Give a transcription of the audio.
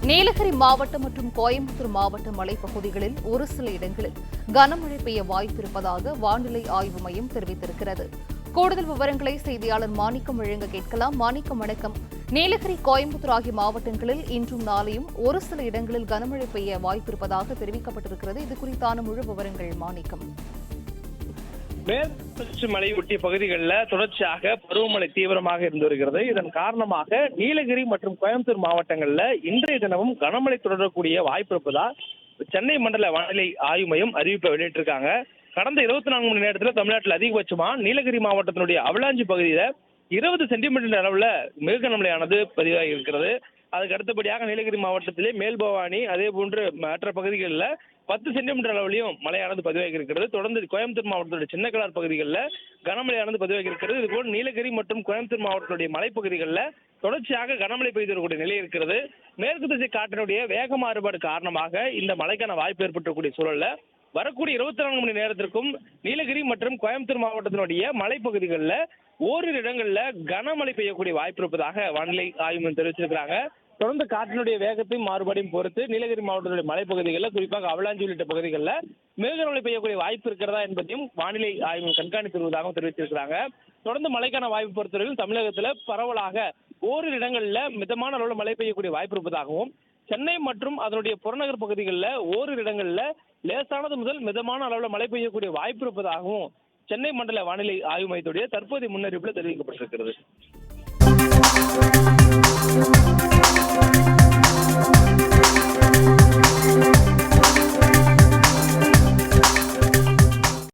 நீலகிரி மாவட்டம் மற்றும் கோயம்புத்தூர் மாவட்ட மலைப்பகுதிகளில் ஒரு சில இடங்களில் கனமழை பெய்ய வாய்ப்பிருப்பதாக வானிலை ஆய்வு மையம் தெரிவித்திருக்கிறது. கூடுதல் விவரங்களை செய்தியாளர் மாணிக்கம் வழங்க கேட்கலாம். மாணிக்கம், வணக்கம். நீலகிரி, கோயம்புத்தூர் ஆகிய மாவட்டங்களில் இன்றும் நாளையும் ஒரு சில இடங்களில் கனமழை பெய்ய வாய்ப்பிருப்பதாக தெரிவிக்கப்பட்டிருக்கிறது. இது குறித்தான முழு விவரங்கள் மாணிக்கம். மேற்கு மலை ஒட்டிய பகுதிகளில் தொடர்ச்சியாக பருவமழை தீவிரமாக இருந்து வருகிறது. இதன் காரணமாக நீலகிரி மற்றும் கோயம்புத்தூர் மாவட்டங்களில் இன்றைய தினமும் கனமழை தொடரக்கூடிய வாய்ப்பு இருப்பதால் சென்னை மண்டல வானிலை ஆய்வு மையம் அறிவிப்பை வெளியிட்டிருக்காங்க. கடந்த 24 மணி நேரத்தில் தமிழ்நாட்டில் அதிகபட்சமா நீலகிரி மாவட்டத்தினுடைய அவலாஞ்சி பகுதியில 20 சென்டிமீட்டர் அளவுல மிக கனமழையானது பதிவாகி இருக்கிறது. அதுக்கு அடுத்தபடியாக நீலகிரி மாவட்டத்திலே மேல்பவானி, அதே போன்று மற்ற பகுதிகளில் 10 சென்டிமீட்டர் அளவிலையும் மழையானது பதிவாகி இருக்கிறது. தொடர்ந்து கோயம்புத்தூர் மாவட்டத்துடைய சின்னக்கலார் பகுதிகளில் கனமழையானது பதிவாகி இருக்கிறது. இதுபோல் நீலகிரி மற்றும் கோயம்புத்தூர் மாவட்டத்துடைய மலைப்பகுதிகளில் தொடர்ச்சியாக கனமழை பெய்து வரக்கூடிய நிலை இருக்கிறது. மேற்கு திசை காற்றினுடைய வேக மாறுபாடு காரணமாக இந்த மழைக்கான வாய்ப்பு ஏற்பட்டக்கூடிய சூழல்ல வரக்கூடிய 24 மணி நேரத்திற்கும் நீலகிரி மற்றும் கோயம்புத்தூர் மாவட்டத்தினுடைய மலைப்பகுதிகளில் ஓரிரு இடங்கள்ல கனமழை பெய்யக்கூடிய வாய்ப்பு இருப்பதாக வானிலை ஆய்வு மையம் தெரிவிச்சிருக்கிறாங்க. தொடர்ந்து காற்றினுடைய வேகத்தையும் மாறுபாடையும் பொறுத்து நீலகிரி மாவட்டத்துடைய மலைப்பகுதிகளில், குறிப்பாக அவலாஞ்சி உள்ளிட்ட பகுதிகளில் மிக கனமழை பெய்யக்கூடிய வாய்ப்பு இருக்கிறதா என்பதையும் வானிலை ஆய்வு கண்காணித்து வருவதாகவும் தெரிவித்திருக்கிறாங்க. தொடர்ந்து மழைக்கான வாய்ப்பு பொறுத்தவரையில் தமிழகத்தில் பரவலாக ஓரிரு இடங்களில் மிதமான அளவில் மழை பெய்யக்கூடிய வாய்ப்பு இருப்பதாகவும், சென்னை மற்றும் அதனுடைய புறநகர் பகுதிகளில் ஓரிரு இடங்களில் லேசானது முதல் மிதமான அளவில் மழை பெய்யக்கூடிய வாய்ப்பு இருப்பதாகவும் சென்னை மண்டல வானிலை ஆய்வு மையத்துடைய தற்போதைய முன்னறிவிப்பில் தெரிவிக்கப்பட்டிருக்கிறது.